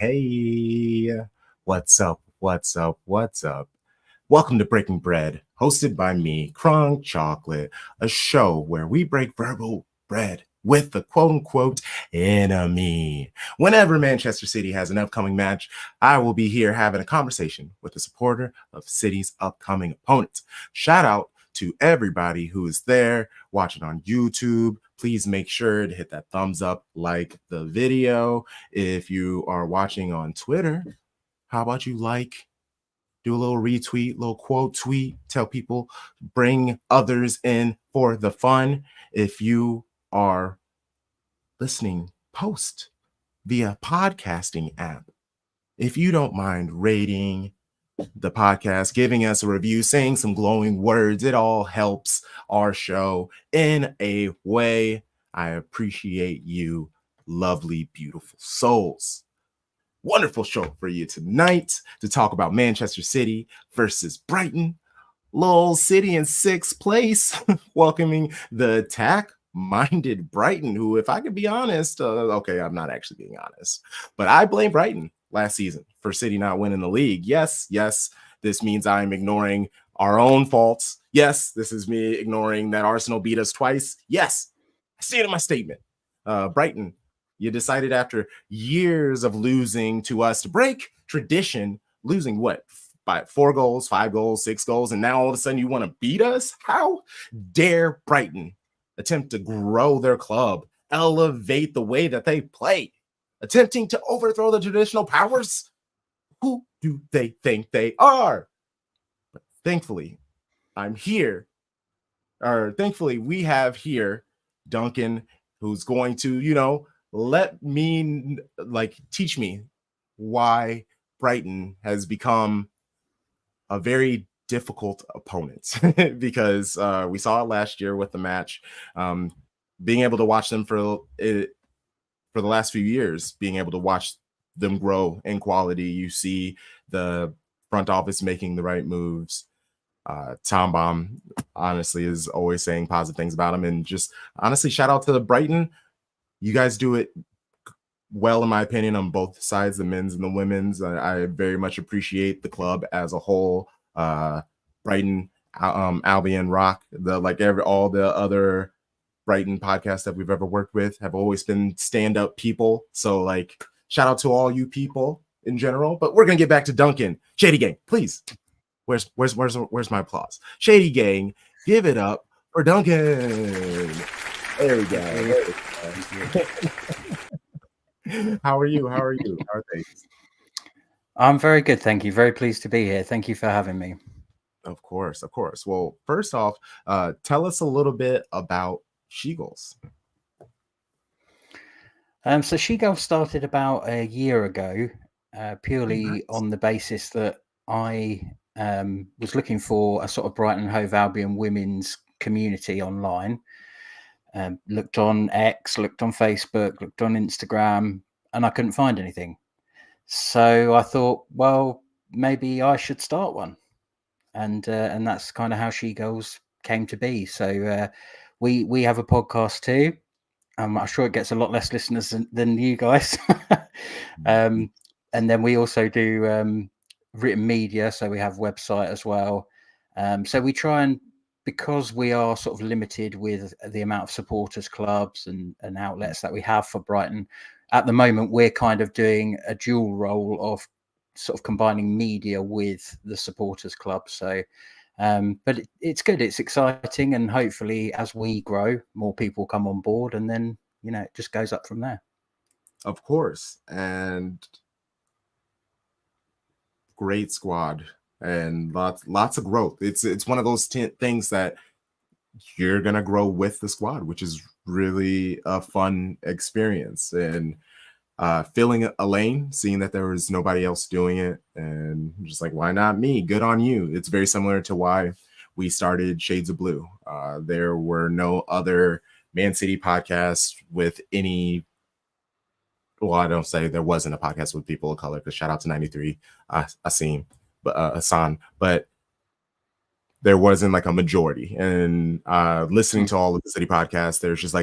Hey, what's up? What's up? What's up? Welcome to Breaking Bread, hosted by me, Krong Chocolate, a show where we break verbal bread with the quote-unquote enemy. Whenever Manchester City has an upcoming match, I will be here having a conversation with a supporter of City's upcoming opponents. Shout out to everybody who is there watching on YouTube. Please make sure to hit that thumbs up, like the video. If you are watching on Twitter, how about you do a little retweet, little quote tweet, tell people, bring others in for the fun. If you are listening post via podcasting app, if you don't mind rating the podcast, giving us a review, saying some glowing words, it all helps our show in a way. I appreciate you, lovely, beautiful souls. Wonderful show for you tonight to talk about Manchester City versus Brighton. Lol City in sixth place, welcoming the attack-minded Brighton, who, if I could be honest, okay, I'm not actually being honest, but I blame Brighton last season for City not winning the league. Yes, this means I'm ignoring our own faults. Yes, this is me ignoring that Arsenal beat us twice. Yes, I see it in my statement. Brighton, you decided after years of losing to us to break tradition, losing what? By 4 goals, 5 goals, 6 goals, and now all of a sudden you want to beat us? How dare Brighton attempt to grow their club, elevate the way that they play, attempting to overthrow the traditional powers? Who do they think they are? But thankfully, I'm here. Or thankfully, we have here Duncan, who's going to, let me, teach me why Brighton has become a very difficult opponent because we saw it last year with the match. Being able to watch them for the last few years, being able to watch them grow in quality, you see the front office making the right moves. Tom Baum honestly is always saying positive things about him, and just honestly shout out to the Brighton. You guys do it well, in my opinion, on both sides, the men's and the women's. I very much appreciate the club as a whole. Brighton, Albion, Rock, all the other Brighton podcasts that we've ever worked with have always been stand-up people. So shout out to all you people in general. But we're gonna get back to Duncan. Shady Gang, please. Where's my applause? Shady Gang, give it up for Duncan. There we go. How are you? How are things? I'm very good, thank you. Very pleased to be here. Thank you for having me. Of course. Well, first off, tell us a little bit about SheGulls. So SheGulls started about a year ago, purely on the basis that I was looking for a sort of Brighton Hove Albion women's community online. Looked on X, looked on Facebook, looked on Instagram, and I couldn't find anything. So I thought, well, maybe I should start one. And that's kind of how SheGulls came to be. So we have a podcast too. I'm sure it gets a lot less listeners than you guys. And then we also do written media. So we have a website as well. So we try and, because we are sort of limited with the amount of supporters clubs and outlets that we have for Brighton, at the moment, we're kind of doing a dual role of sort of combining media with the supporters club. So, but it's good. It's exciting. And hopefully as we grow, more people come on board, and then, it just goes up from there. Of course. And great squad. And lots of growth. It's one of those things that you're gonna grow with the squad, which is really a fun experience. And filling a lane, seeing that there was nobody else doing it, and just why not me? Good on you. It's very similar to why we started Shades of Blue. There were no other Man City podcasts with any. Well, I don't say there wasn't a podcast with people of color, because shout out to 93 Asim. Hassan, but there wasn't a majority. And listening to all of the City podcasts, there's just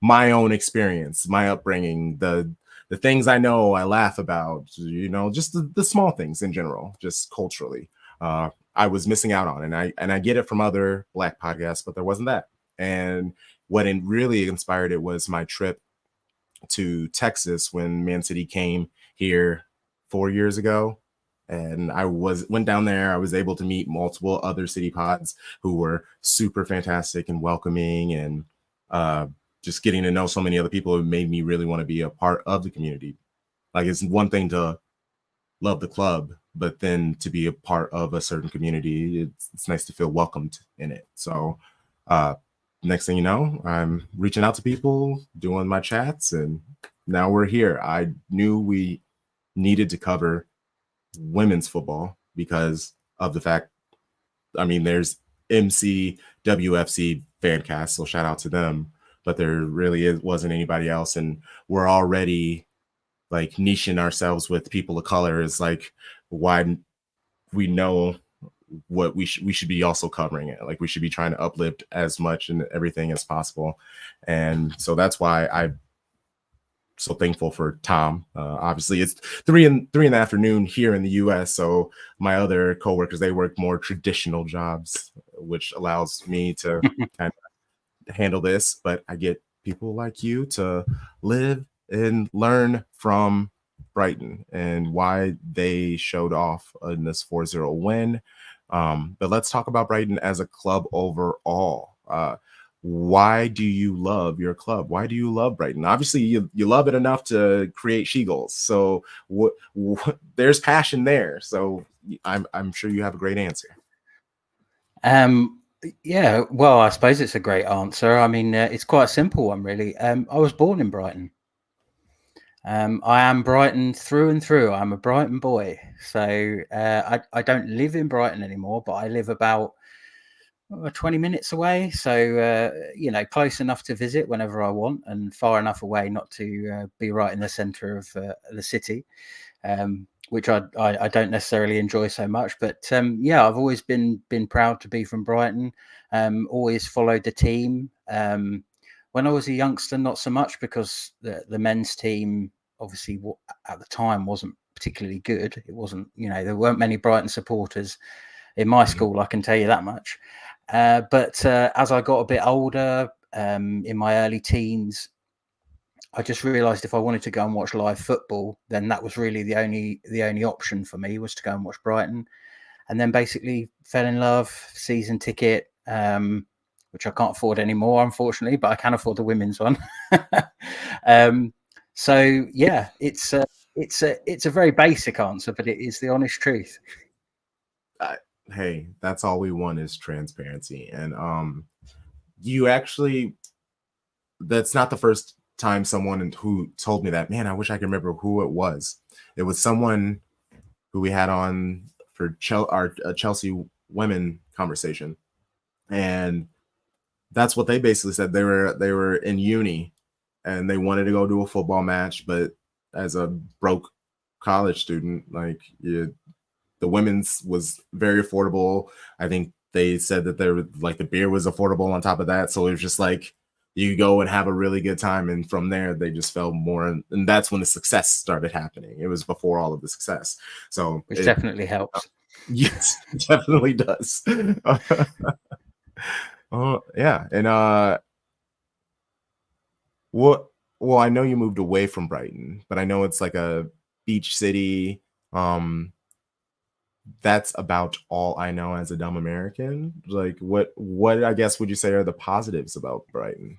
my own experience, my upbringing, the the things I know, I laugh about, just the small things in general, just culturally. I was missing out on, and I get it from other Black podcasts, but there wasn't that. And what really inspired it was my trip to Texas when Man City came here 4 years ago. And I went down there. I was able to meet multiple other city pods who were super fantastic and welcoming, and just getting to know so many other people, it made me really want to be a part of the community. Like, it's one thing to love the club, but then to be a part of a certain community, it's nice to feel welcomed in it. So next thing you know, I'm reaching out to people, doing my chats, and now we're here. I knew we needed to cover women's football because of the fact, I mean, there's MCWFC Fancast, so shout out to them, but there really wasn't anybody else, and we're already like niching ourselves with people of color. Is like, why we know what we should be also covering it. Like, we should be trying to uplift as much and everything as possible. And so that's why I'm so thankful for Tom. Obviously it's 3 in the afternoon here in the US. So my other coworkers, they work more traditional jobs, which allows me to kind of handle this, but I get people like you to live and learn from Brighton and why they showed off in this 4-0 win. But let's talk about Brighton as a club overall. Why do you love your club? Why do you love Brighton? Obviously, you love it enough to create SheGulls. So there's passion there. So I'm sure you have a great answer. Yeah, well, I suppose it's a great answer. I mean, it's quite a simple one, really. I was born in Brighton. I am Brighton through and through. I'm a Brighton boy. So I don't live in Brighton anymore, but I live about 20 minutes away. So, close enough to visit whenever I want and far enough away not to be right in the center of the city, which I don't necessarily enjoy so much. But yeah, I've always been proud to be from Brighton, always followed the team. When I was a youngster, not so much, because the men's team, obviously, at the time wasn't particularly good. It wasn't, there weren't many Brighton supporters in my school, I can tell you that much. But as I got a bit older, in my early teens, I just realised if I wanted to go and watch live football, then that was really the only option for me, was to go and watch Brighton. And then basically fell in love, season ticket, which I can't afford anymore, unfortunately, but I can afford the women's one. So yeah, it's a very basic answer, but it is the honest truth. Hey, that's all we want, is transparency. And you actually, that's not the first time someone who told me that. Man, I wish I could remember who it was. It was someone who we had on for our Chelsea women conversation, and that's what they basically said. They were in uni and they wanted to go do a football match, but as a broke college student, like, the women's was very affordable. I think they said that the beer was affordable on top of that. So it was just like, you go and have a really good time. And from there, they just fell more. And that's when the success started happening. It was before all of the success. So which definitely helps. Yes, it definitely does. Yeah. And well, I know you moved away from Brighton, but I know it's like a beach city. That's about all I know as a dumb American. Like, what I guess would you say are the positives about Brighton?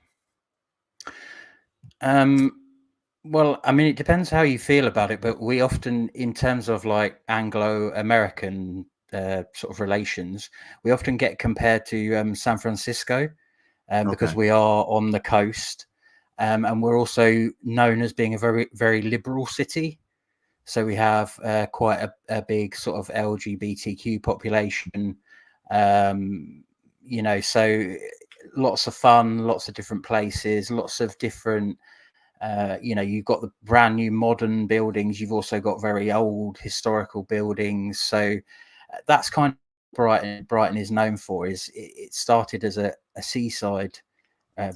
Well, I mean, it depends how you feel about it, but we often, in terms of like Anglo-American sort of relations, we often get compared to San Francisco, because we are on the coast, and we're also known as being a very, very liberal city. So we have quite a big sort of LGBTQ population, so lots of fun, lots of different places, lots of different, you've got the brand new modern buildings. You've also got very old historical buildings. So that's kind of Brighton is known for. It started as a seaside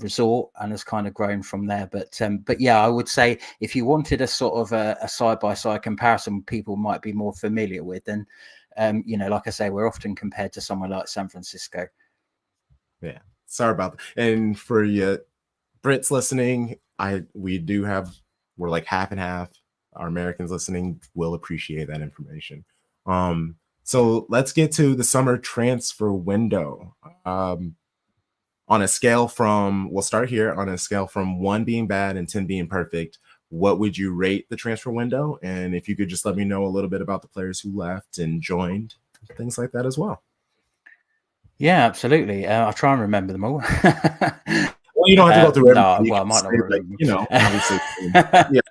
resort, and has kind of grown from there. But yeah, I would say if you wanted a sort of a side-by-side comparison people might be more familiar with, then like I say, we're often compared to somewhere like San Francisco. Yeah, sorry about that. And for you Brits listening, we're like half and half. Our Americans listening will appreciate that information. So let's get to the summer transfer window. On a scale from, we'll start here, on a scale from 1 being bad and 10 being perfect, what would you rate the transfer window? And if you could just let me know a little bit about the players who left and joined, things like that as well. Yeah, absolutely. I'll try and remember them all. Well, you don't have to go through everything. No, I might not remember. Obviously. Yeah.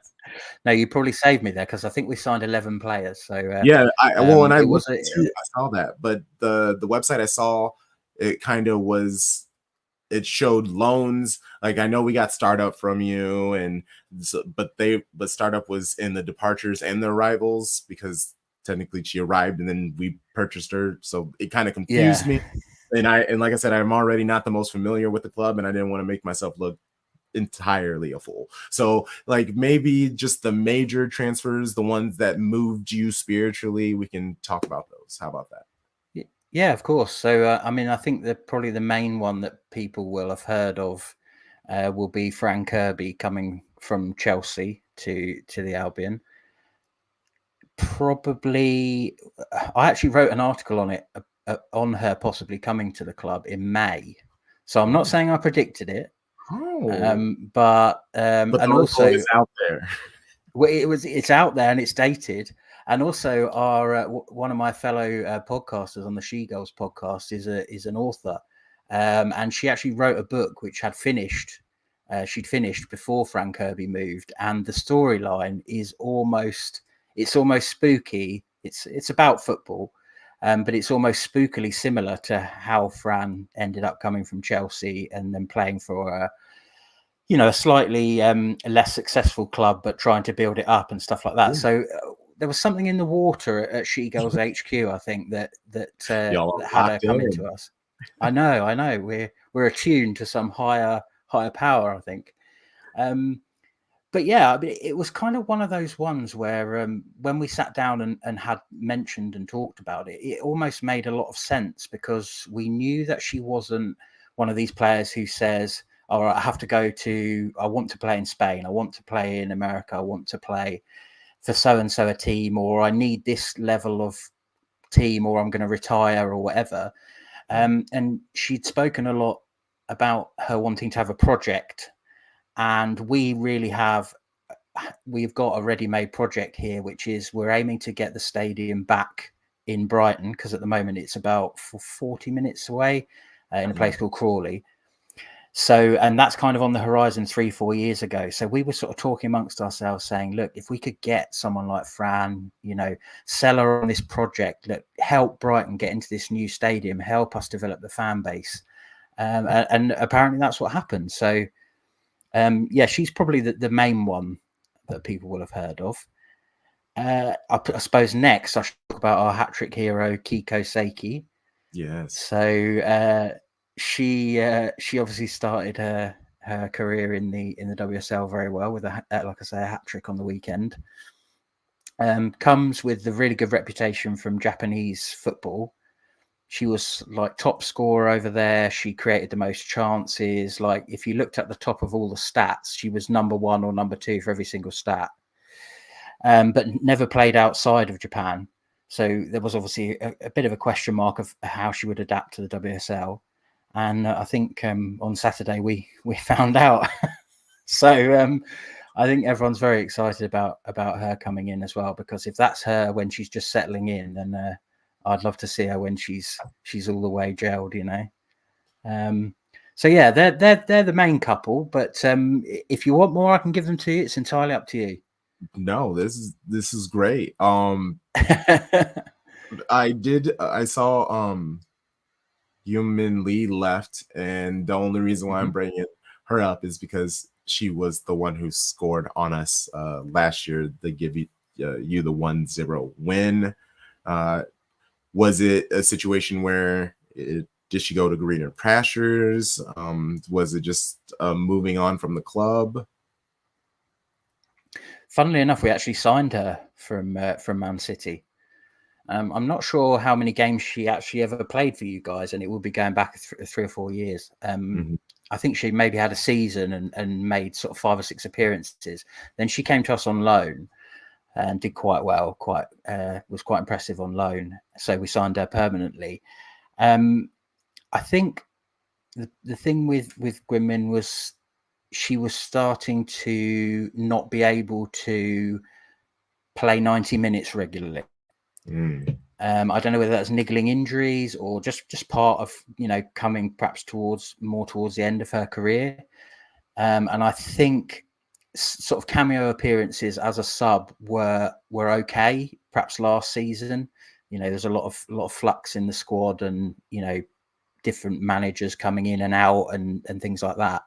No, you probably saved me there because I think we signed 11 players. So yeah, I looked too, I saw that, but the website I saw, it kind of was, it showed loans. Like I know we got Startup from you, and but Startup was in the departures and the arrivals because technically she arrived and then we purchased her, so it kind of confused me. And like I said, I'm already not the most familiar with the club, and I didn't want to make myself look entirely a fool. So like maybe just the major transfers, the ones that moved you spiritually, we can talk about those. How about that? Yeah, of course. So I mean, I think probably the main one that people will have heard of will be Fran Kirby coming from Chelsea to the Albion. Probably, I actually wrote an article on it on her possibly coming to the club in May. So I'm not saying I predicted it. But and also it's out there. Well, it's out there and it's dated. And also, our one of my fellow podcasters on the SheGulls podcast is an author, and she actually wrote a book which had finished. She'd finished before Fran Kirby moved, and the storyline is almost spooky. It's about football, but it's almost spookily similar to how Fran ended up coming from Chelsea and then playing for a slightly less successful club, but trying to build it up and stuff like that. Ooh. So there was something in the water at SheGulls HQ, I think, that had her coming to us. I know. We're attuned to some higher power, I think. But yeah, I mean, it was kind of one of those ones where when we sat down and had mentioned and talked about it, it almost made a lot of sense because we knew that she wasn't one of these players who says, all right, I want to play in Spain, I want to play in America, I want to play for so-and-so a team, or I need this level of team, or I'm going to retire or whatever. And she'd spoken a lot about her wanting to have a project. And we've got a ready-made project here, which is we're aiming to get the stadium back in Brighton, because at the moment it's about 40 minutes away in a place called Crawley. So, and that's kind of on the horizon 3-4 years ago. So we were sort of talking amongst ourselves saying, look, if we could get someone like Fran, sell her on this project, help Brighton get into this new stadium, help us develop the fan base. And apparently that's what happened. So, yeah, she's probably the main one that people will have heard of. I suppose next I should talk about our hat-trick hero, Kiko Seiki. Yes. So she obviously started her career in the WSL very well with like I say, a hat-trick on the weekend. Comes with the really good reputation from Japanese football. She was like top scorer over there. She created the most chances. Like if you looked at the top of all the stats, she was number 1 or number 2 for every single stat. But never played outside of Japan. So there was obviously a bit of a question mark of how she would adapt to the WSL. And I think on Saturday we found out. So I think everyone's very excited about her coming in as well, because if that's her when she's just settling in, then I'd love to see her when she's all the way gelled, So yeah, they're the main couple. But if you want more, I can give them to you. It's entirely up to you. No, this is great. I saw Yumin Lee left, and the only reason why I'm bringing her up is because she was the one who scored on us last year to give you the 1-0 win. Was it a situation where did did she go to greener pastures? Was it just moving on from the club? Funnily enough, we actually signed her from Man City. I'm not sure how many games she actually ever played for you guys, and it will be going back 3 or 4 years. I think she maybe had a season and made sort of 5 or 6 appearances. Then she came to us on loan and did quite well, was quite impressive on loan. So we signed her permanently. I think the thing with Gwynmin was she was starting to not be able to play 90 minutes regularly. I don't know whether that's niggling injuries or just part of, coming perhaps towards the end of her career. And I think sort of cameo appearances as a sub were okay, perhaps last season. There's a lot of flux in the squad and, different managers coming in and out and things like that.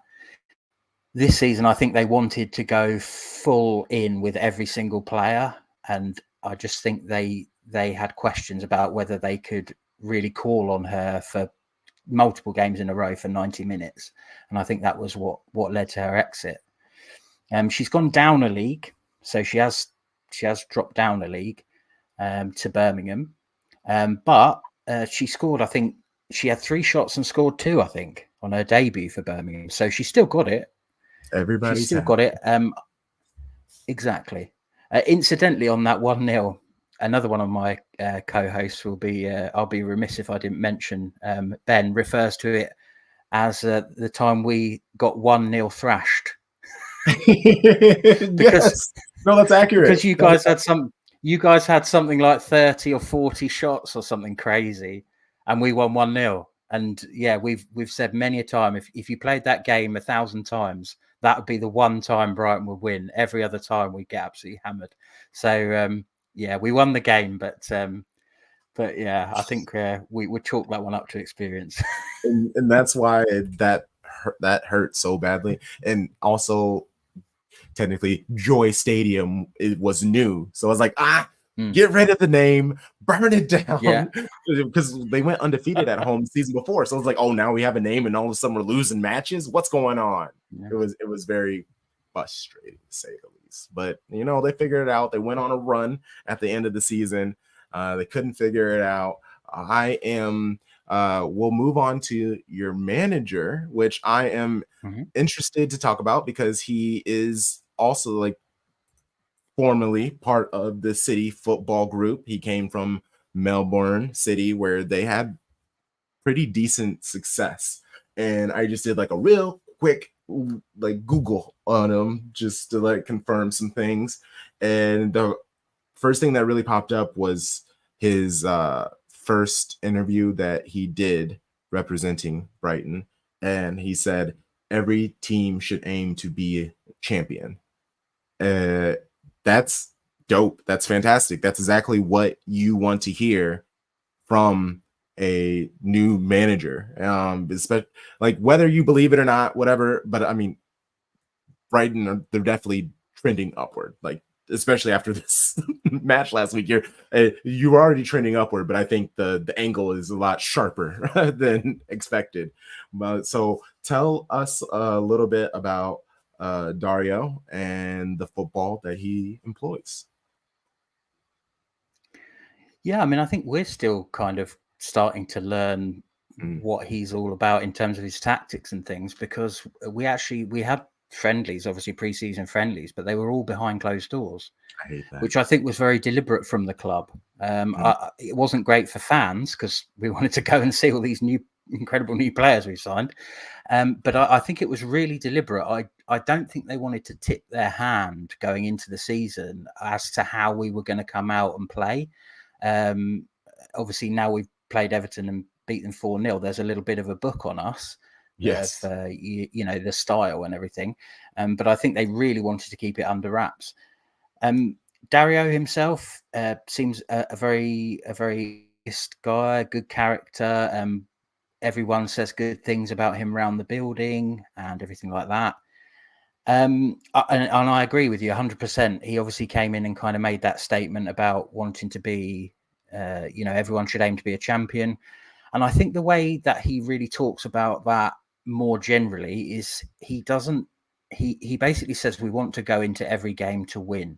This season, I think they wanted to go full in with every single player. And I just think they had questions about whether they could really call on her for multiple games in a row for 90 minutes. And I think that was what led to her exit. She's gone down a league. So she has dropped down a league to Birmingham. But she scored, I think she had 3 shots and scored 2, I think, on her debut for Birmingham. So she still got it. Everybody's still got it. Exactly. Incidentally, on that 1-0, another one of my co-hosts will be, I'll be remiss if I didn't mention, Ben refers to it as the time we got 1-0 thrashed. Yes. No, that's accurate. Because you guys had something like 30 or 40 shots or something crazy, and we won 1-0. And yeah, we've said many a time, if you played that game 1,000 times, that would be the one time Brighton would win. Every other time we get absolutely hammered. So yeah, we won the game, but yeah, I think we would chalk that one up to experience. and that's why that hurt so badly. And also, technically, Joy Stadium, it was new, so I was like, get rid of the name, burn it down, because they went undefeated at home the season before. So I was like, oh, now we have a name, and all of a sudden we're losing matches. What's going on? Yeah. It was very frustrating, to say the least. But they figured it out. They went on a run at the end of the season. They couldn't figure it out. We'll move on to your manager, which I am interested to talk about because he is also formerly part of the City football group. He came from Melbourne City, where they had pretty decent success. And I just did a real quick Google on him just to confirm some things. And the first thing that really popped up was his first interview that he did representing Brighton. And he said, every team should aim to be a champion. That's dope. That's fantastic. That's exactly what you want to hear from a new manager. Especially whether you believe it or not, whatever. But I mean, Brighton, they're definitely trending upward. Especially after this match last week, you were already trending upward, but I think the angle is a lot sharper than expected. So tell us a little bit about Dario and the football that he employs. Yeah, I mean, I think we're still kind of starting to learn what he's all about in terms of his tactics and things, because we had friendlies, obviously pre-season friendlies, but they were all behind closed doors, I hate that. which I think was very deliberate from the club. It wasn't great for fans because we wanted to go and see all these incredible new players we've signed. But I think it was really deliberate. I don't think they wanted to tip their hand going into the season as to how we were going to come out and play. Obviously, now we've played Everton and beat them 4-0. There's a little bit of a book on us. Yes, the style and everything. But I think they really wanted to keep it under wraps. Dario himself seems a very guy, good character. Everyone says good things about him around the building and everything like that. And I agree with you 100%. He obviously came in and kind of made that statement about wanting to be, everyone should aim to be a champion. And I think the way that he really talks about that more generally is he basically says we want to go into every game to win.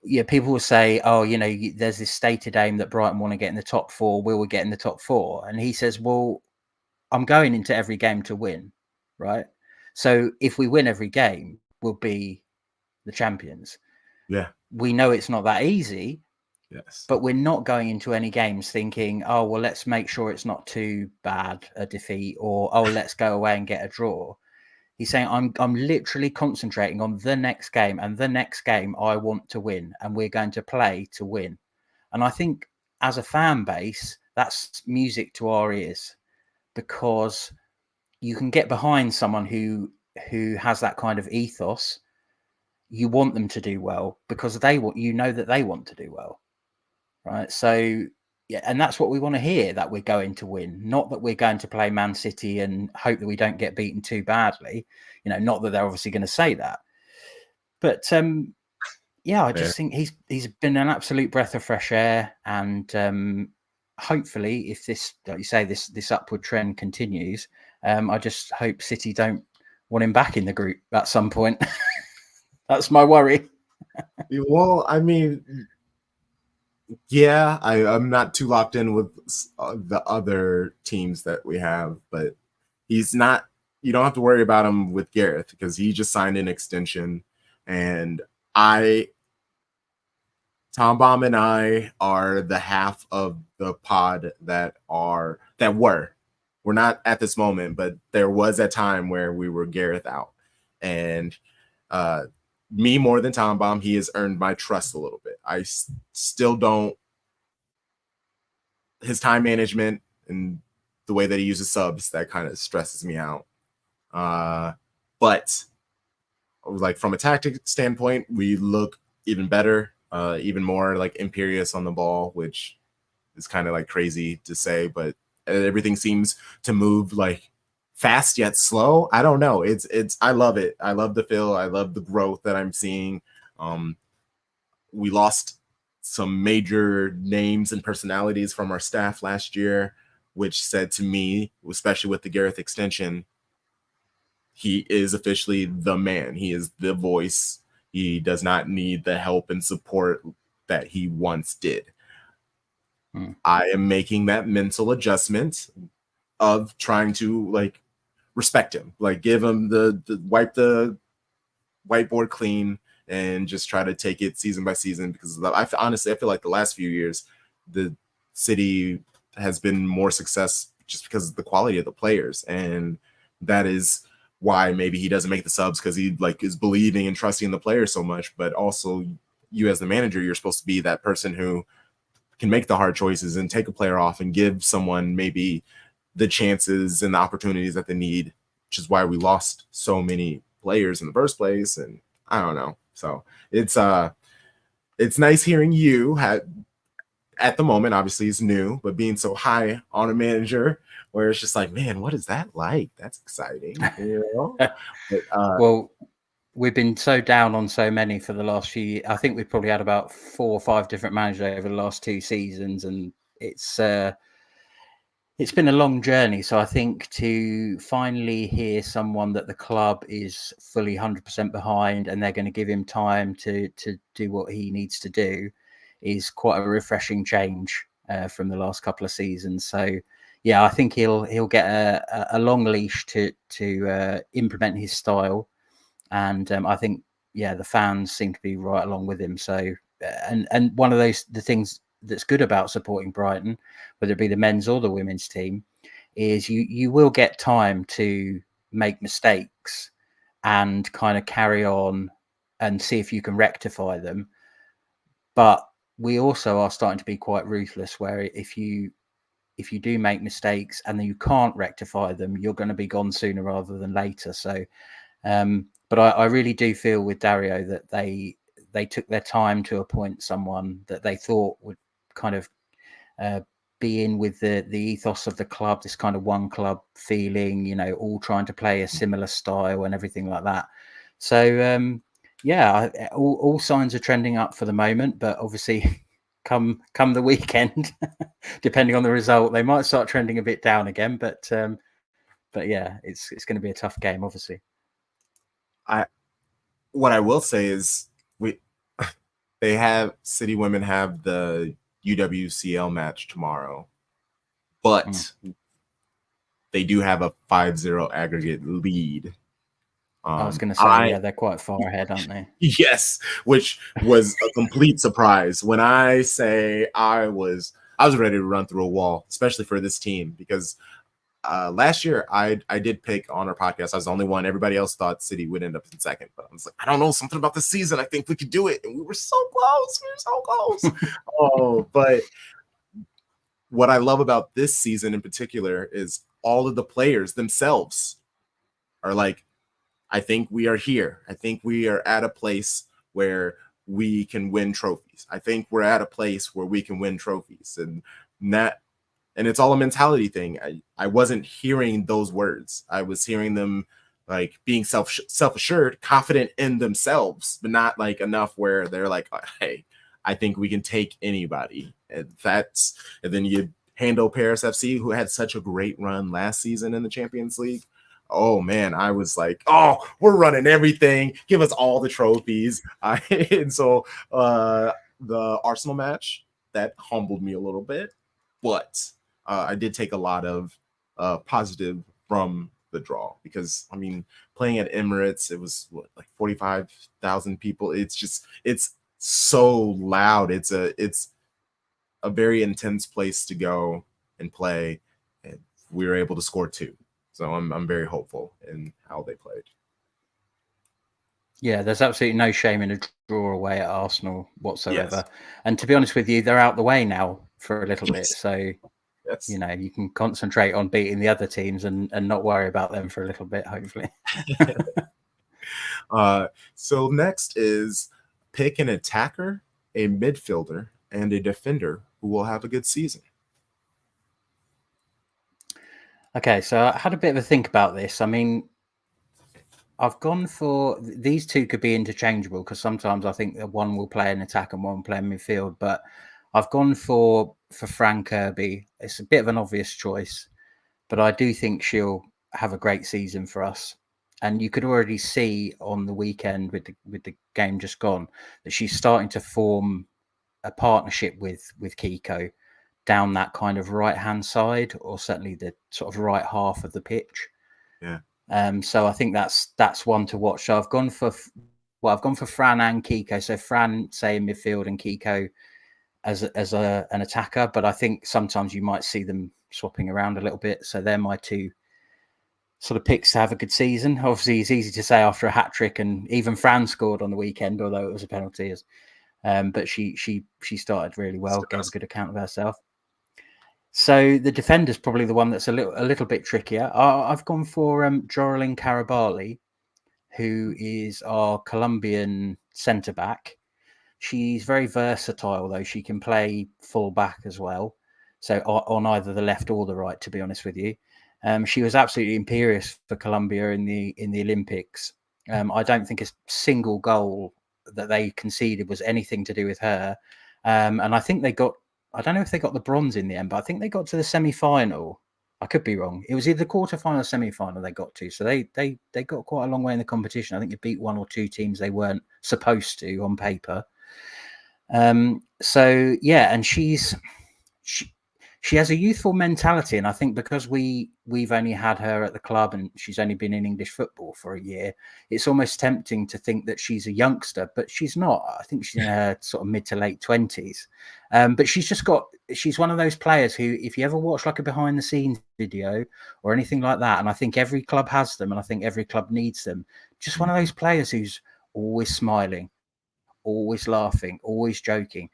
Yeah, people will say, oh, you know, there's this stated aim that Brighton want to get in the top 4. Will we get in the top 4? And he says, well, I'm going into every game to win, right? So if we win every game, we'll be the champions. Yeah. We know it's not that easy. Yes. But we're not going into any games thinking, oh, well, let's make sure it's not too bad a defeat, or, oh, let's go away and get a draw. He's saying, I'm literally concentrating on the next game, and the next game I want to win, and we're going to play to win. And I think as a fan base, that's music to our ears, because you can get behind someone who has that kind of ethos. You want them to do well because you know that they want to do well. Right. So, yeah, and that's what we want to hear, that we're going to win, not that we're going to play Man City and hope that we don't get beaten too badly. You know, not that they're obviously going to say that. But yeah, I just think he's been an absolute breath of fresh air. And hopefully, if this, like you say, this upward trend continues, I just hope City don't want him back in the group at some point. That's my worry. Well, I mean, yeah, I'm not too locked in with the other teams that we have, but he's not. You don't have to worry about him with Gareth because he just signed an extension, and Tom Baum and I are the half of the pod that were. We're not at this moment, but there was a time where we were Gareth out, and me more than Tom Baum, he has earned my trust a little bit. I still don't. His time management and the way that he uses subs, that kind of stresses me out. But like from a tactic standpoint, we look even better, even more like imperious on the ball, which is kind of like crazy to say, but everything seems to move like fast yet slow. I don't know. I love it. I love the feel. I love the growth that I'm seeing. We lost some major names and personalities from our staff last year, which said to me, especially with the Gareth extension, he is officially the man. He is the voice. He does not need the help and support that he once did. I am making that mental adjustment of trying to like respect him, like give him the wipe the whiteboard clean and just try to take it season by season, because honestly, I feel like the last few years, the City has been more success just because of the quality of the players. And that is why maybe he doesn't make the subs, because he like is believing and trusting the players so much. But also you as the manager, you're supposed to be that person who can make the hard choices and take a player off and give someone maybe the chances and the opportunities that they need, which is why we lost so many players in the first place. And I don't know. So it's nice hearing you at the moment, obviously it's new, but being so high on a manager where it's just like, man, what is that like? That's exciting. You know? But, well, we've been so down on so many for the last few years. I think we've probably had about 4 or 5 different managers over the last 2 seasons, and it's been a long journey. So I think to finally hear someone that the club is fully 100% behind and they're going to give him time to do what he needs to do is quite a refreshing change from the last couple of seasons. So yeah, I think he'll get a long leash to implement his style. And I think, yeah, the fans seem to be right along with him. So, and one of the things that's good about supporting Brighton, whether it be the men's or the women's team, is you will get time to make mistakes and kind of carry on and see if you can rectify them. But we also are starting to be quite ruthless, where if you do make mistakes and then you can't rectify them, you're going to be gone sooner rather than later. So, but I really do feel with Dario that they took their time to appoint someone that they thought would kind of be in with the ethos of the club, this kind of one club feeling, you know, all trying to play a similar style and everything like that. So yeah, all signs are trending up for the moment, but obviously come the weekend, depending on the result, they might start trending a bit down again. But yeah, it's going to be a tough game, obviously. What I will say is City Women have the UWCL match tomorrow, but they do have a 5-0 aggregate lead. I was going to say, they're quite far ahead, aren't they? Yes, which was a complete surprise. When I say I was ready to run through a wall, especially for this team, because last year I did pick on our podcast. I was the only one. Everybody else thought City would end up in second, but I was like, I don't know, something about this season. I think we could do it, and we were so close. But what I love about this season in particular is all of the players themselves are like, I think we are here. I think we are at a place where we can win trophies. I think we're at a place where we can win trophies. And it's all a mentality thing. I wasn't hearing those words. I was hearing them like being self-assured, confident in themselves, but not like enough where they're like, hey, I think we can take anybody. And then you handle Paris FC, who had such a great run last season in the Champions League. Oh man, I was like, oh, we're running everything. Give us all the trophies. And so the Arsenal match, that humbled me a little bit, but I did take a lot of positive from the draw, because I mean, playing at Emirates, it was like 45,000 people. It's so loud. It's a very intense place to go and play, and we were able to score 2. So I'm very hopeful in how they played. Yeah, there's absolutely no shame in a draw away at Arsenal whatsoever. Yes. And to be honest with you, they're out the way now for a little bit. So, you know, you can concentrate on beating the other teams and not worry about them for a little bit, hopefully. So next is pick an attacker, a midfielder, and a defender who will have a good season. Okay, so I had a bit of a think about this. I mean, I've gone for these two could be interchangeable, because sometimes I think that one will play an attack and one will play in midfield. But I've gone for Fran Kirby. It's a bit of an obvious choice, but I do think she'll have a great season for us. And you could already see on the weekend with the game just gone that she's starting to form a partnership with Kiko down that kind of right-hand side, or certainly the sort of right half of the pitch. Yeah. So I think that's one to watch. So I've gone for Fran and Kiko. So Fran, say, in midfield, and Kiko as an attacker. But I think sometimes you might see them swapping around a little bit. So they're my two sort of picks to have a good season. Obviously, it's easy to say after a hat trick, and even Fran scored on the weekend, although it was a penalty. But she started really well, gave a good account of herself. So the defender's probably the one that's a little bit trickier. I've gone for Joralyn Karabali, who is our Colombian centre back. She's very versatile, though. She can play full back as well, so on either the left or the right, to be honest with you. She was absolutely imperious for Colombia in the Olympics. I don't think a single goal that they conceded was anything to do with her. And I think I don't know if they got the bronze in the end, but I think they got to the semi-final. I could be wrong. It was either the quarter-final or semi-final they got to. So they got quite a long way in the competition. I think they beat one or two teams they weren't supposed to on paper. So yeah, and she has a youthful mentality, and I think because we've only had her at the club and she's only been in English football for a year, it's almost tempting to think that she's a youngster, but she's not. I think she's in her sort of mid to late 20s. But she's one of those players who, if you ever watch like a behind the scenes video or anything like that, and I think every club has them, and I think every club needs them, just one of those players who's always smiling, always laughing, always joking.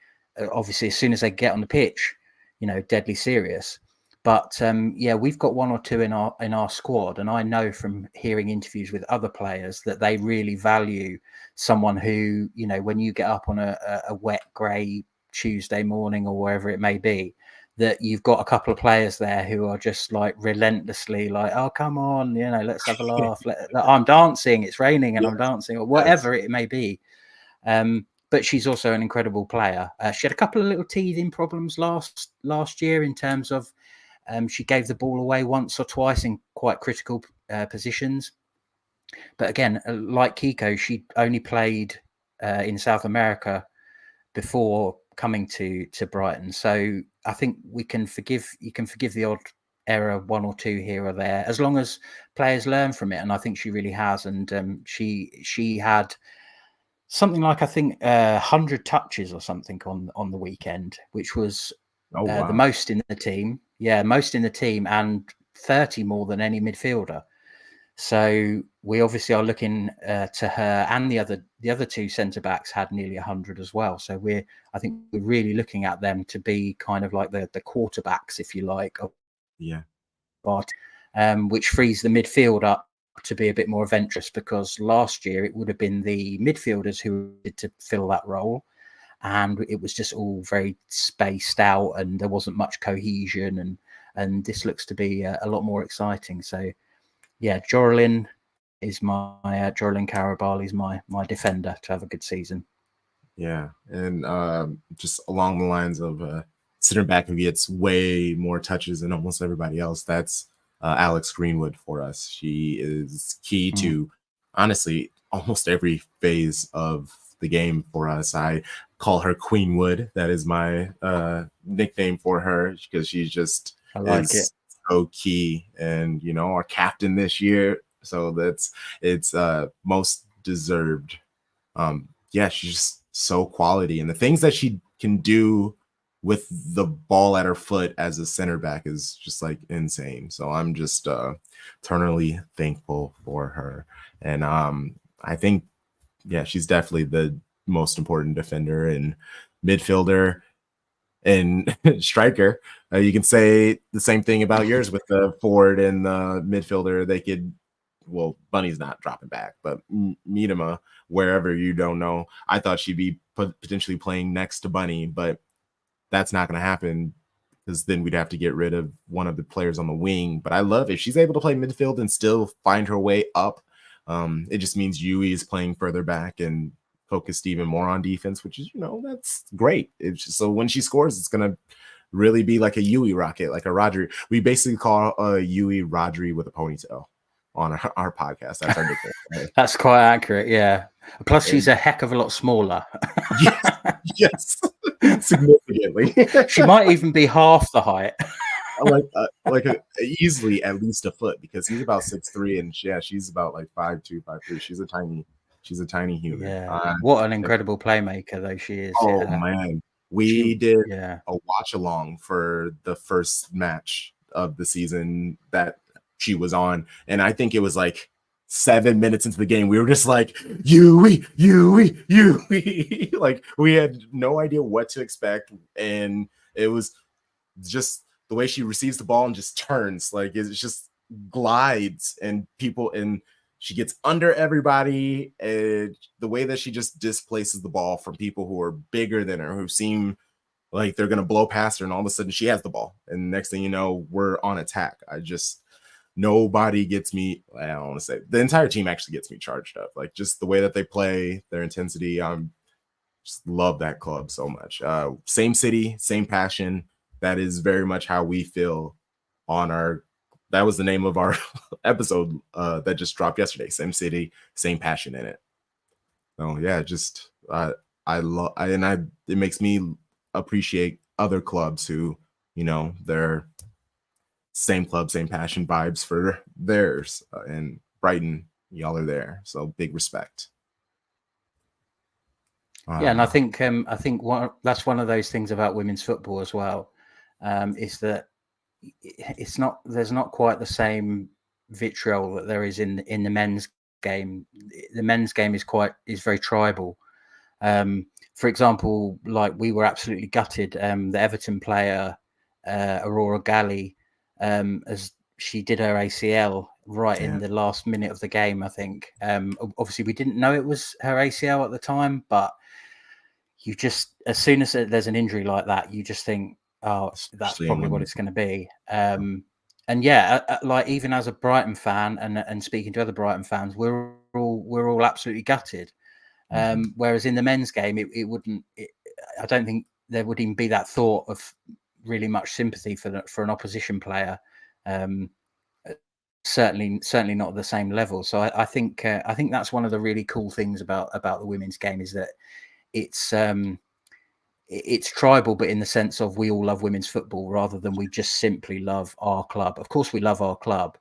Obviously, as soon as they get on the pitch, you know, deadly serious. But yeah, we've got one or two in our squad, and I know from hearing interviews with other players that they really value someone who, you know, when you get up on a wet grey Tuesday morning or wherever it may be, that you've got a couple of players there who are just like relentlessly like, oh, come on, you know, let's have a laugh. I'm dancing, it's raining and I'm dancing, or whatever it may be. but she's also an incredible player. She had a couple of little teething problems last year in terms of she gave the ball away once or twice in quite critical positions. But again, like Kiko, she only played in South America before coming to Brighton. So I think you can forgive the odd error, one or two here or there, as long as players learn from it. And I think she really has. And she had something like, I think, 100 touches or something on the weekend, which was the most in the team. Yeah, most in the team, and 30 more than any midfielder. So we obviously are looking to her, and the other two centre backs had nearly 100 as well. So I think we're really looking at them to be kind of like the quarterbacks, if you like. But which frees the midfield up to be a bit more adventurous, because last year it would have been the midfielders who had to fill that role, and it was just all very spaced out, and there wasn't much cohesion. And this looks to be a lot more exciting. So. Yeah, Joralyn Karabali is my defender to have a good season. Yeah, and just along the lines of center back who gets way more touches than almost everybody else, that's Alex Greenwood for us. She is key to, honestly, almost every phase of the game for us. I call her Queenwood. That is my nickname for her, because she's just so key, and our captain this year, so it's most deserved. She's just so quality, and the things that she can do with the ball at her foot as a center back is just like insane. So I'm just eternally thankful for her. And I think she's definitely the most important defender and midfielder and striker. You can say the same thing about yours with the forward and the midfielder. They could, Bunny's not dropping back, but Miedema, wherever, you don't know. I thought she'd be potentially playing next to Bunny, but that's not going to happen, because then we'd have to get rid of one of the players on the wing. But I love if she's able to play midfield and still find her way up. It just means Yui is playing further back and focused even more on defense, which is, that's great. It's just, so when she scores, it's going to really be like a Yui rocket, like a Rodri. We basically call a Yui Rodri with a ponytail on our podcast. That's our nickname. Right? That's quite accurate, yeah. Plus, she's a heck of a lot smaller. yes, significantly. She might even be half the height. Easily at least a foot, because he's about 6'3", and she's about like 5'2", 5'3". She's a tiny human. Yeah. What an incredible playmaker though she is. Oh man. We did a watch along for the first match of the season that she was on, and I think it was like 7 minutes into the game, we were just like, Yui. Like, we had no idea what to expect, and it was just the way she receives the ball and just turns, like it just glides, and she gets under everybody. The way that she just displaces the ball from people who are bigger than her, who seem like they're going to blow past her, and all of a sudden she has the ball. And next thing you know, we're on attack. Nobody gets me. I don't want to say the entire team actually gets me charged up. Like, just the way that they play, their intensity. Just love that club so much. Same city, same passion. That is very much how we feel that was the name of our episode that just dropped yesterday. Same city, same passion in it. So yeah, just it makes me appreciate other clubs who, they're same club, same passion vibes for theirs. And Brighton, y'all are there. So big respect. Yeah, and I think that's one of those things about women's football as well, is that there's not quite the same vitriol that there is in the men's game. The men's game is very tribal. For example, like, we were absolutely gutted. The Everton player Aurora Galley, as she did her ACL in the last minute of the game, I think. Obviously, we didn't know it was her ACL at the time, but you just, as soon as there's an injury like that, you just think, oh, that's probably what it's going to be. And like, even as a Brighton fan and speaking to other Brighton fans, we're all absolutely gutted. Whereas in the men's game, it wouldn't. I don't think there would even be that thought of really much sympathy for an opposition player. Certainly not at the same level. So I think that's one of the really cool things about the women's game, is that it's tribal, but in the sense of we all love women's football rather than we just simply love our club. Of course, we love our club,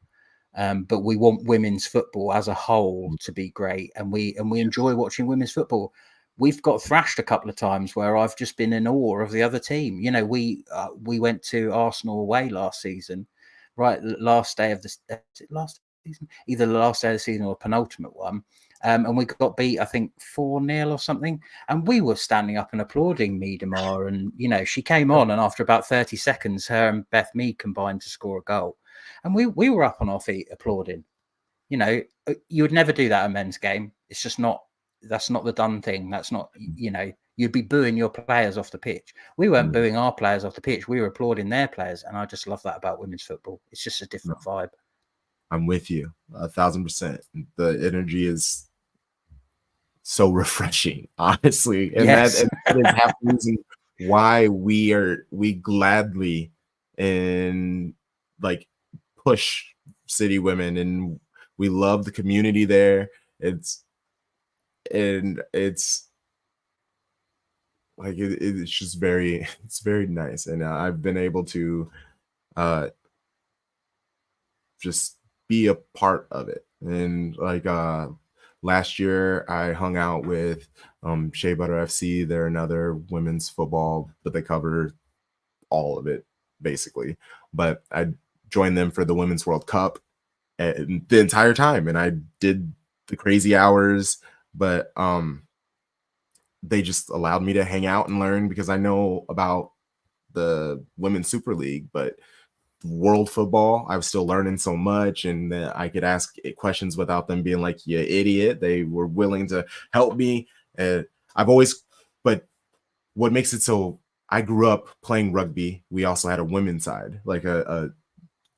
but we want women's football as a whole to be great, and we enjoy watching women's football. We've got thrashed a couple of times where I've just been in awe of the other team. You know, we went to Arsenal away last season, right? Last day of last season, either the last day of the season or penultimate one. And we got beat, I think 4-0 or something. And we were standing up and applauding Miedemar. And, you know, she came on, and after about 30 seconds, her and Beth Mead combined to score a goal. And we were up on our feet applauding. You know, you would never do that at a men's game. It's just not, that's not the done thing. That's not, you know, you'd be booing your players off the pitch. We weren't booing our players off the pitch. We were applauding their players. And I just love that about women's football. It's just a different vibe. I'm with you 1,000%. The energy is so refreshing, honestly. And that is half the reason why we gladly and like push City Women, and we love the community there. It's like it's just very nice. And I've been able to just be a part of it. And like last year I hung out with SheGulls. They're another women's football, but they cover all of it basically. But I joined them for the Women's World Cup and the entire time, and I did the crazy hours, but they just allowed me to hang out and learn, because I know about the Women's Super League, but world football, I was still learning so much, and I could ask questions without them being like, you idiot. They were willing to help me. But what makes it so, I grew up playing rugby. We also had a women's side, like a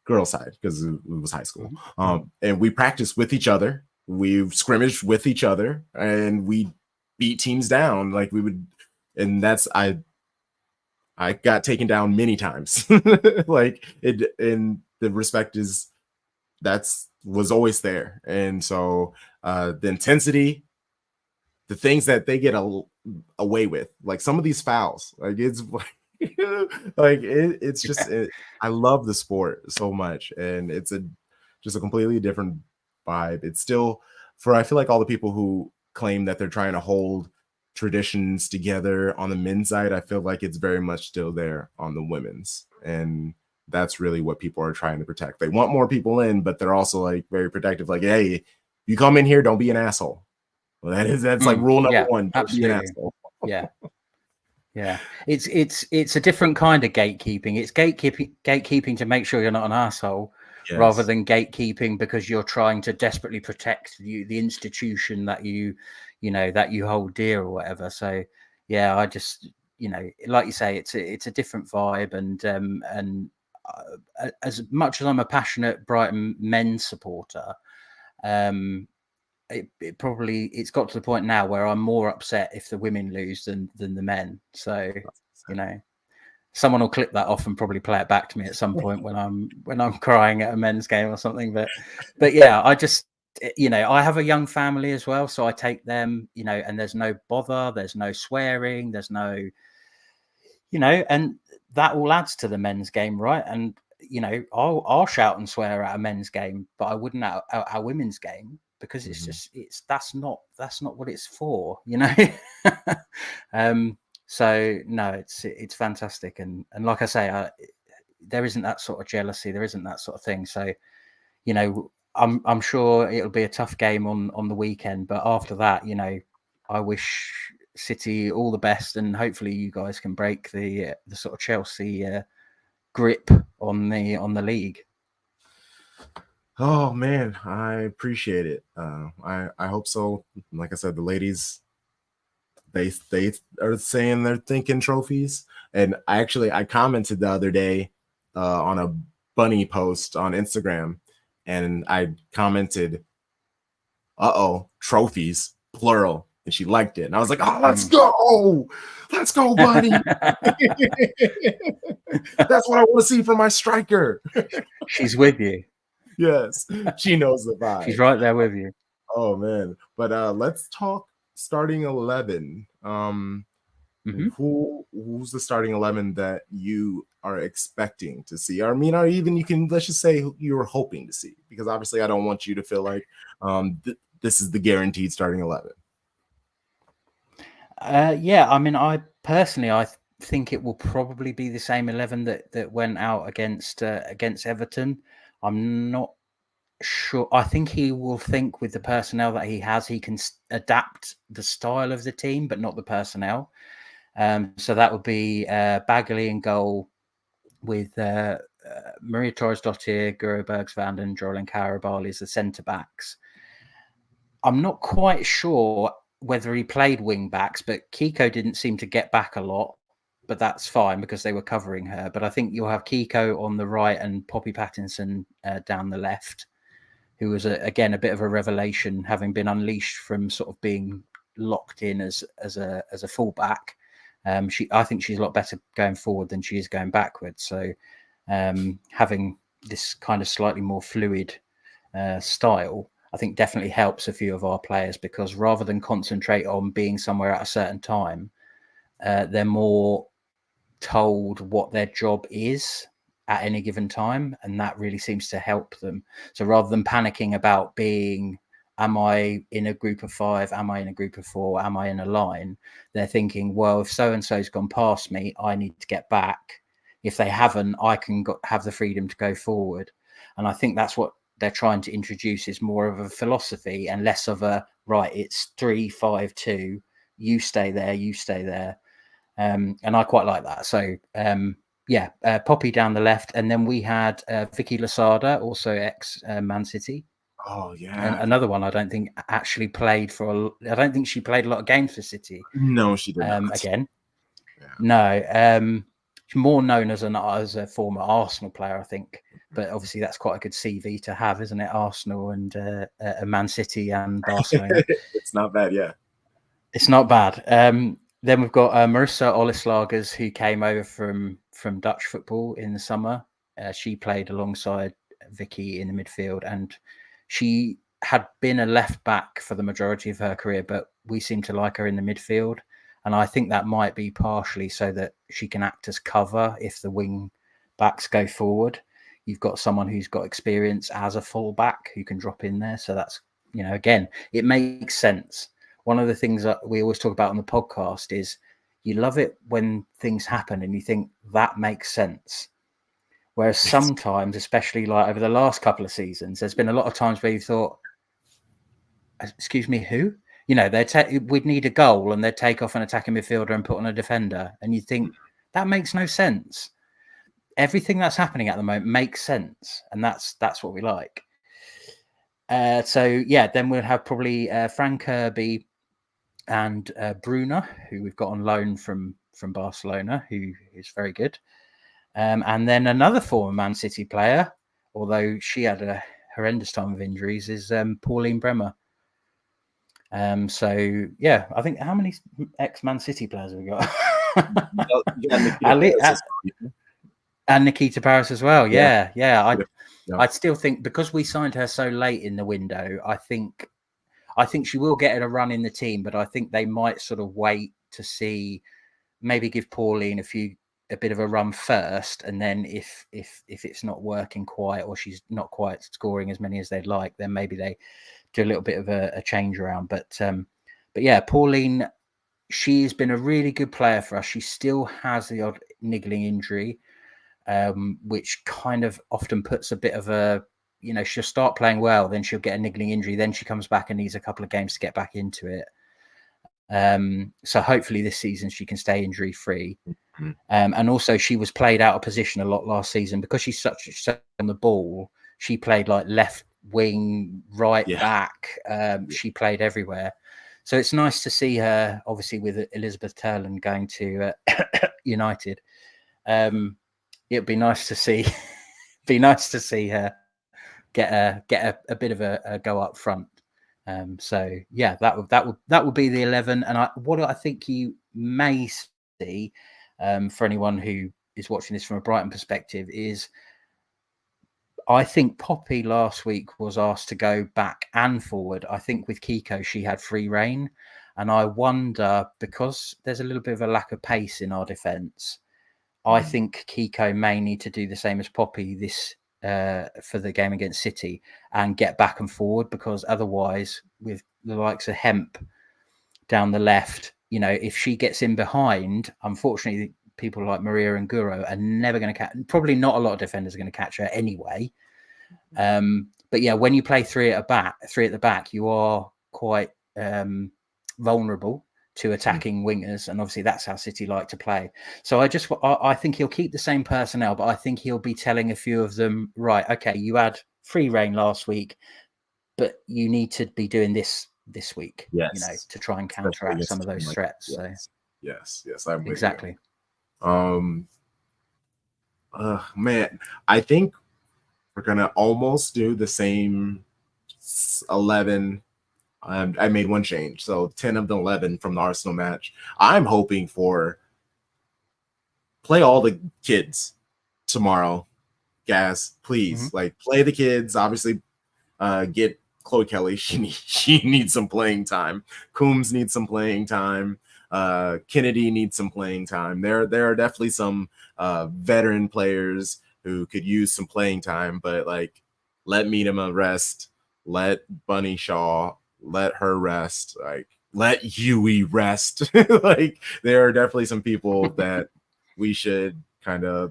girl side, because it was high school. And we practiced with each other. We scrimmaged with each other, and we beat teams down. Like we would, and that's, I got taken down many times. Like it, and the respect was always there. And so the intensity, the things that they get away with, like some of these fouls, like it's like it's just I love the sport so much, and it's just a completely different vibe. It's still, I feel like all the people who claim that they're trying to hold traditions together on the men's side, I feel like it's very much still there on the women's, and that's really what people are trying to protect. They want more people in, but they're also like very protective, like, hey, you come in here, don't be an asshole. Well, that's like rule number one, don't be an asshole. Yeah, it's a different kind of gatekeeping. It's gatekeeping to make sure you're not an asshole, rather than gatekeeping because you're trying to desperately protect the institution that you hold dear or whatever. So yeah, I just, like you say, it's a different vibe, and as much as I'm a passionate Brighton men's supporter, it's got to the point now where I'm more upset if the women lose than the men. So, someone will clip that off and probably play it back to me at some point when I'm crying at a men's game or something. But yeah, I just, I have a young family as well, so I take them, and there's no bother, there's no swearing, there's no, and that all adds to the men's game, right? And I'll shout and swear at a men's game, but I wouldn't at a women's game, because it's just that's not what it's for, So no, it's fantastic, and like I say, there isn't that sort of jealousy, there isn't that sort of thing. So I'm sure it'll be a tough game on the weekend, but after that, I wish City all the best, and hopefully you guys can break the sort of Chelsea grip on the league. Oh man, I appreciate it. I hope so. Like I said, the ladies, they are saying they're thinking trophies, and I commented the other day on a bunny post on Instagram, and I commented, trophies plural. and she liked it. And I was like, oh, let's go, buddy. That's what I want to see from my striker. She's with you. Yes, she knows the vibe. She's right there with you. Oh man, but let's talk starting 11. Who's the starting 11 that you are expecting to see? I mean, or even let's just say who you were hoping to see, because obviously I don't want you to feel like this is the guaranteed starting 11. Yeah, I mean, I think it will probably be the same 11 that went out against Everton. I'm not sure. I think he will think with the personnel that he has, he can adapt the style of the team, but not the personnel. So that would be Bagley in goal with Maria Torres-Dottir, Guro Bergsvand and Jorlin Karabarli as the centre backs. I'm not quite sure whether he played wing backs, but Kiko didn't seem to get back a lot, but that's fine because they were covering her. But I think you'll have Kiko on the right and Poppy Pattinson down the left, who was again a bit of a revelation, having been unleashed from sort of being locked in as a fullback. I think she's a lot better going forward than she is going backwards. So having this kind of slightly more fluid style, I think definitely helps a few of our players, because rather than concentrate on being somewhere at a certain time, they're more told what their job is at any given time, and that really seems to help them. So rather than panicking about being, am I in a group of 5, am I in a group of 4, am I in a line, they're thinking, well, if so and so's gone past me, I need to get back. If they haven't, I can have the freedom to go forward. And I think that's what they're trying to introduce, is more of a philosophy and less of a, right, it's 3-5-2, you stay there. And I quite like that. So Poppy down the left, and then we had Vicky Losada, also ex Man City. Oh yeah, and another one I don't think actually played I don't think she played a lot of games for City. No, she did not. Again, yeah. No. She's more known as a former Arsenal player, I think. But obviously, that's quite a good CV to have, isn't it? Arsenal and Man City and Barcelona. It's not bad, yeah. It's not bad. Then we've got Marissa Olislagers, who came over from Dutch football in the summer. She played alongside Vicky in the midfield, and she had been a left back for the majority of her career, but we seem to like her in the midfield. And I think that might be partially so that she can act as cover if the wing backs go forward. You've got someone who's got experience as a full back who can drop in there. So that's, again, it makes sense. One of the things that we always talk about on the podcast is you love it when things happen and you think that makes sense. Whereas sometimes, especially like over the last couple of seasons, there's been a lot of times where you thought, excuse me, who? We'd need a goal and they'd take off an attacking midfielder and put on a defender. And you think that makes no sense. Everything that's happening at the moment makes sense. And that's what we like. Then we'll have probably Frank Kirby and Bruna, who we've got on loan from Barcelona, who is very good. And then another former Man City player, although she had a horrendous time of injuries, is Pauline Bremer. I think how many ex-Man City players have we got? And Nikita Paris as well. Yeah. I still think, because we signed her so late in the window, I think she will get a run in the team, but I think they might sort of wait to see, maybe give Pauline a bit of a run first, and then if it's not working quite, or she's not quite scoring as many as they'd like, then maybe they do a little bit of a change around. But yeah, Pauline, she's been a really good player for us. She still has the odd niggling injury, which kind of often puts a bit of a, she'll start playing well, then she'll get a niggling injury, then she comes back and needs a couple of games to get back into it. So hopefully this season she can stay injury free. And also she was played out of position a lot last season because she's such on the ball. She played like left wing, right back. She played everywhere. So it's nice to see her, obviously, with Elizabeth Turland going to United. It'd be nice to see her get a bit of a go up front. So yeah, that would be the 11. And what I think you may see, for anyone who is watching this from a Brighton perspective, is I think Poppy last week was asked to go back and forward. I think with Kiko, she had free reign. And I wonder, because there's a little bit of a lack of pace in our defence, I think Kiko may need to do the same as Poppy this for the game against City and get back and forward, because otherwise, with the likes of Hemp down the left, if she gets in behind, unfortunately, people like Maria and Guro are never going to catch. Probably not a lot of defenders are going to catch her anyway. But yeah, when you play three at the back, you are quite vulnerable to attacking wingers, and obviously that's how City like to play. So I think he'll keep the same personnel, but I think he'll be telling a few of them, right, okay, you had free reign last week, but you need to be doing this week, to try and counteract some of those threats. Yes, I'm with exactly. You. Man, I think we're gonna almost do the same 11. I made one change, so 10 of the 11 from the Arsenal match. I'm hoping for play all the kids tomorrow, Gas. Please, play the kids. Obviously, get Chloe Kelly. She needs some playing time. Coombs needs some playing time. Kennedy needs some playing time. There are definitely some veteran players who could use some playing time, but let Miedema rest. Let Bunny Shaw. Let her rest. Let Yui rest. There are definitely some people that we should kind of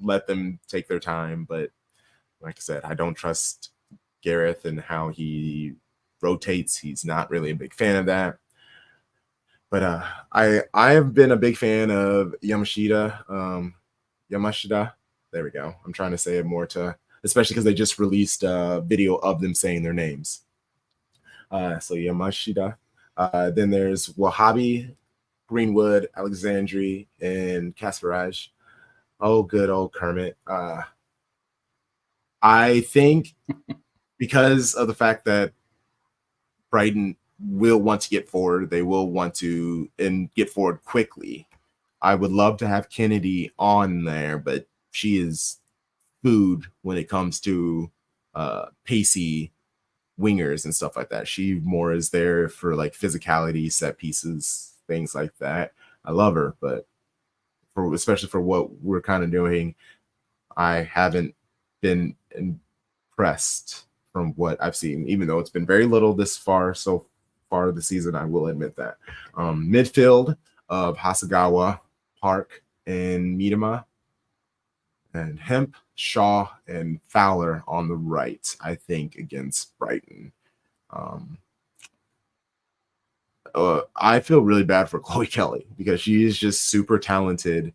let them take their time. But like I said, I don't trust Gareth and how he rotates. He's not really a big fan of that. But I have been a big fan of Yamashita. There we go. I'm trying to say it more especially because they just released a video of them saying their names. So Yamashita. Then there's Wahhabi, Greenwood, Alexandri, and Kasparaj. Oh, good old Kermit. I think because of the fact that Brighton will want to get forward, they will want to get forward quickly. I would love to have Kennedy on there, but she is food when it comes to pacey wingers and stuff like that. She more is there for physicality, set pieces, things like that. I love her, but especially for what we're kind of doing, I haven't been impressed from what I've seen, even though it's been very little so far this season. I will admit that. Midfield of Hasegawa, Park, and Miedema, and Hemp, Shaw, and Fowler on the right, I think, against Brighton. I feel really bad for Chloe Kelly because she is just super talented,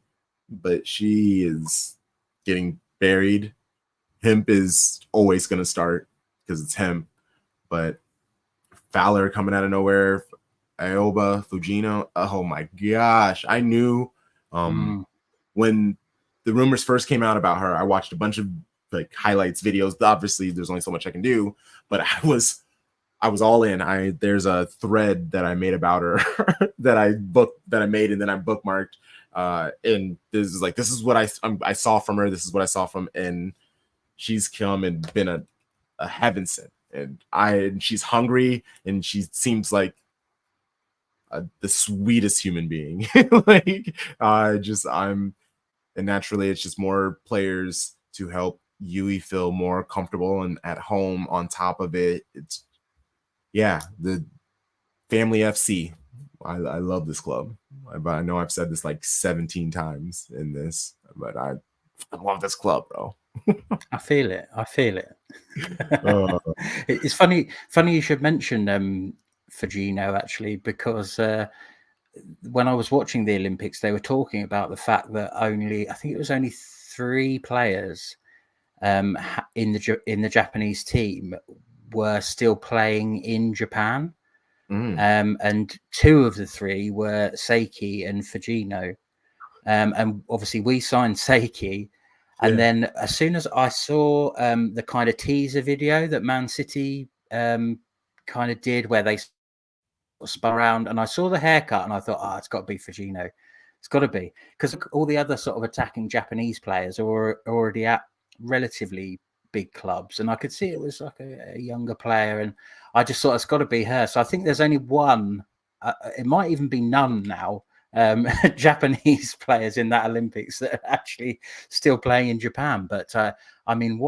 but she is getting buried. Hemp is always going to start because it's Hemp, but Fowler coming out of nowhere, Aoba, Fujino. Oh my gosh. I knew when the rumors first came out about her, I watched a bunch of highlights videos. Obviously, there's only so much I can do, but I was all in. There's a thread that I made about her that I made and then I bookmarked. And this is what I saw from her. This is what I saw from, and she's come and been a heaven sent. And she's hungry, and she seems like the sweetest human being. And naturally, it's just more players to help Yui feel more comfortable and at home. On top of it, the Family FC. I love this club. I know I've said this 17 times in this, but I love this club, bro. I feel it. It's funny you should mention Fujino, actually, because when I was watching the Olympics, they were talking about the fact that I think it was only 3 players in the Japanese team were still playing in Japan. And 2 of the 3 were Seiki and Fujino. And obviously we signed Seiki. And then as soon as I saw the kind of teaser video that Man City kind of did, where they spun around, and I saw the haircut and I thought, oh, it's got to be Fujino. It's got to be, because all the other sort of attacking Japanese players are already at relatively big clubs, and I could see it was like a younger player, and I just thought it's got to be her. So I think there's only one, it might even be none now, Japanese players in that Olympics that are actually still playing in Japan. But I mean,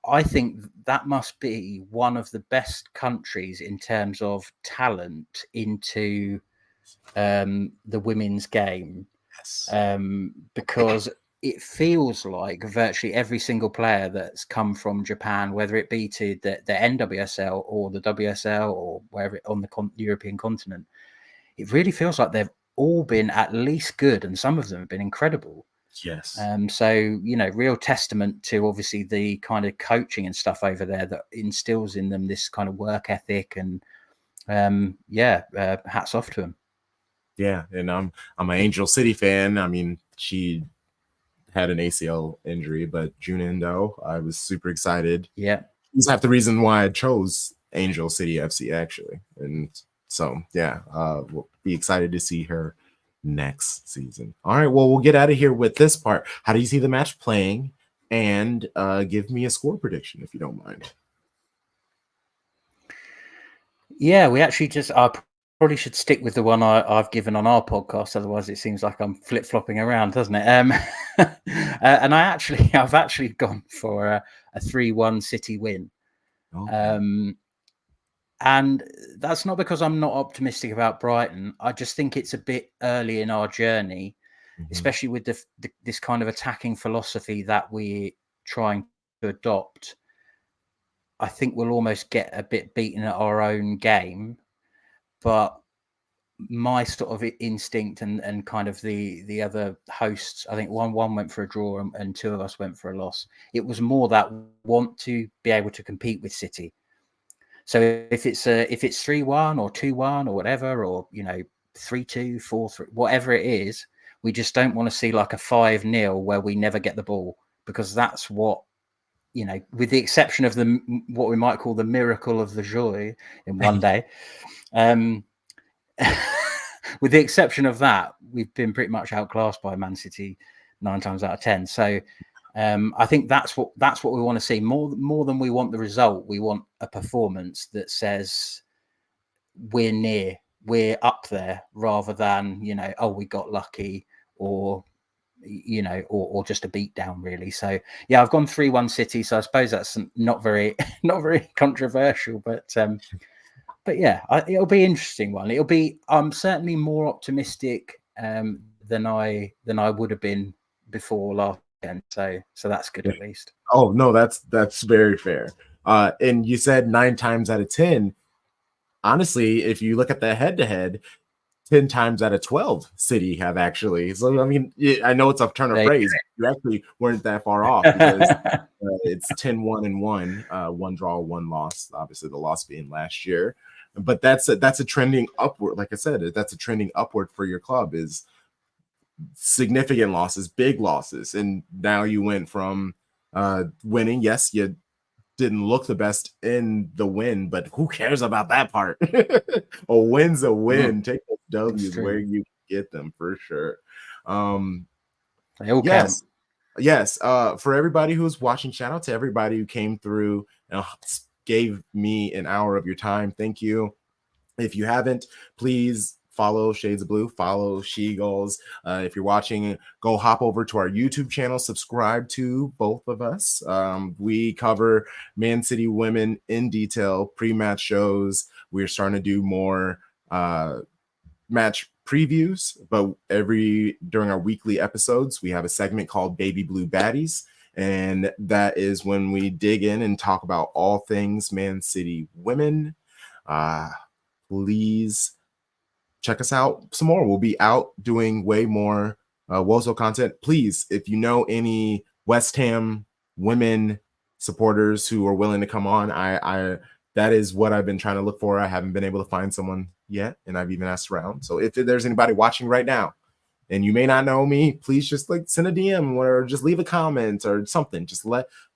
I think that must be one of the best countries in terms of talent into the women's game, because it feels like virtually every single player that's come from Japan, whether it be to the NWSL or the WSL or wherever on the European continent, it really feels like they've all been at least good, and some of them have been incredible. Yes. So, you know, real testament to obviously the kind of coaching and stuff over there that instills in them this kind of work ethic, and hats off to them. Yeah, and I'm an Angel City fan. I mean, she had an ACL injury, but June Endo, I was super excited. Yeah, this is half the reason why I chose Angel City FC actually, and so yeah, we'll be excited to see her next season. All right, well, we'll get out of here with this part. How do you see the match playing? And give me a score prediction if you don't mind. Yeah, we actually I probably should stick with the one I've given on our podcast. Otherwise, it seems like I'm flip-flopping around, doesn't it? And I've actually gone for a 3-1 City win. Okay. And that's not because I'm not optimistic about Brighton. I just think it's a bit early in our journey, especially with this kind of attacking philosophy that we're trying to adopt. I think we'll almost get a bit beaten at our own game. But my sort of instinct and kind of the other hosts, I think one went for a draw and two of us went for a loss. It was more that want to be able to compete with City. So if it's 3-1 or 2-1 or whatever, or 3-2, 4-3, whatever it is, we just don't want to see like a 5-0 where we never get the ball, because that's what, with the exception of what we might call the miracle of the joy in one day. With the exception of that, we've been pretty much outclassed by Man City 9 times out of 10. So I think that's what we want to see. More than we want the result, we want a performance that says we're up there, rather than we got lucky, or or just a beat down, really. So yeah, I've gone 3-1 City. So I suppose that's not very controversial, but yeah, it'll be an interesting one. I'm certainly more optimistic than I would have been before last weekend. So that's good, at least. Oh no, that's very fair. And you said 9 times out of 10. Honestly, if you look at the head-to-head, 10 times out of 12 City have actually. So I mean, I know it's a turn of phrase. You actually weren't that far off, because it's 10-1-1, 1 draw, 1 loss. Obviously, the loss being last year. But that's a trending upward. Like I said, that's a trending upward for your club, is significant losses, big losses. And now you went from winning. Yes, you didn't look the best in the win, but who cares about that part? A win's a win. Take those W's where you get them, for sure. They all count. Yes. For everybody who's watching, shout out to everybody who came through and gave me an hour of your time. Thank you. If you haven't, please follow Shades of Blue, follow SheGulls. If you're watching, go hop over to our YouTube channel, subscribe to both of us. We cover Man City Women in detail, pre-match shows. We're starting to do more match previews, but during our weekly episodes, we have a segment called Baby Blue Baddies. And that is when we dig in and talk about all things Man City Women. Please check us out some more. We'll be out doing way more Wozo content. Please, if you know any West Ham women supporters who are willing to come on, that is what I've been trying to look for. I haven't been able to find someone yet, and I've even asked around. So if there's anybody watching right now and you may not know me, please just send a DM or just leave a comment or something. Just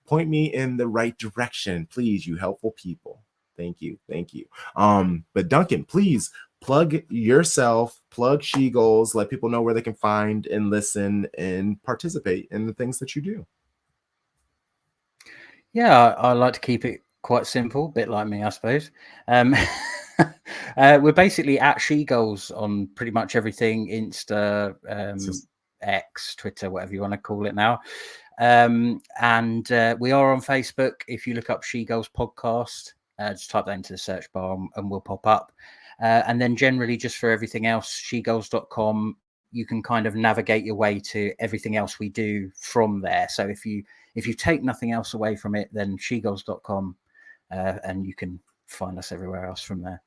point me in the right direction, please, you helpful people. Thank you. But Duncan, please plug yourself, plug SheGulls, let people know where they can find and listen and participate in the things that you do. Yeah, I like to keep it quite simple, a bit like me, I suppose. We're basically at SheGulls on pretty much everything: Insta, X, Twitter, whatever you want to call it now. And we are on Facebook. If you look up SheGulls podcast, just type that into the search bar and we'll pop up. And then generally, just for everything else, shegulls.com, you can kind of navigate your way to everything else we do from there. So if you take nothing else away from it, then shegulls.com, and you can find us everywhere else from there.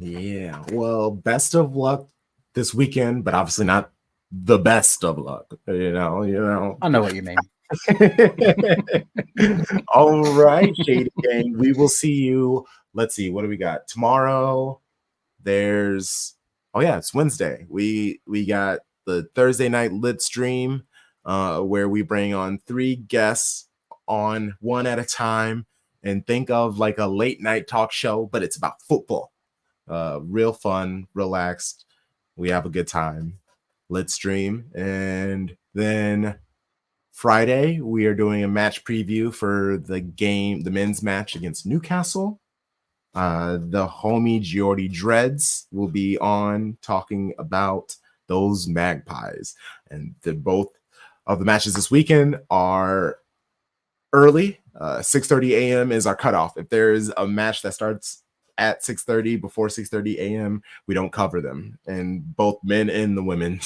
Yeah, well, best of luck this weekend, but obviously not the best of luck. You know. I know what you mean. All right, Shady Gang. We will see you. Let's see, what do we got tomorrow? It's Wednesday. We got the Thursday night lit stream, where we bring on 3 guests on one at a time, and think of like a late night talk show, but it's about football. Real fun, relaxed. We have a good time. Lit stream. And then Friday, we are doing a match preview for the men's match against Newcastle. The homie Geordie Dreads will be on talking about those Magpies. And both of the matches this weekend are early. 6:30 a.m. is our cutoff. If there's a match that starts at 6:30, before 6:30 a.m., we don't cover them. And both men and the women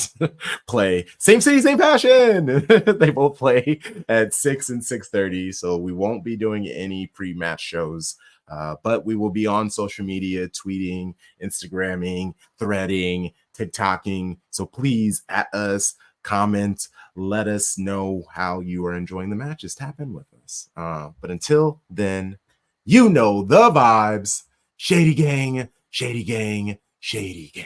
play same city, same passion. They both play at 6 and 6:30, so we won't be doing any pre-match shows. But we will be on social media, tweeting, Instagramming, threading, TikToking. So please at us, comment, let us know how you are enjoying the matches. Tap in with us. But until then, you know the vibes. Shady Gang, Shady Gang, Shady Gang.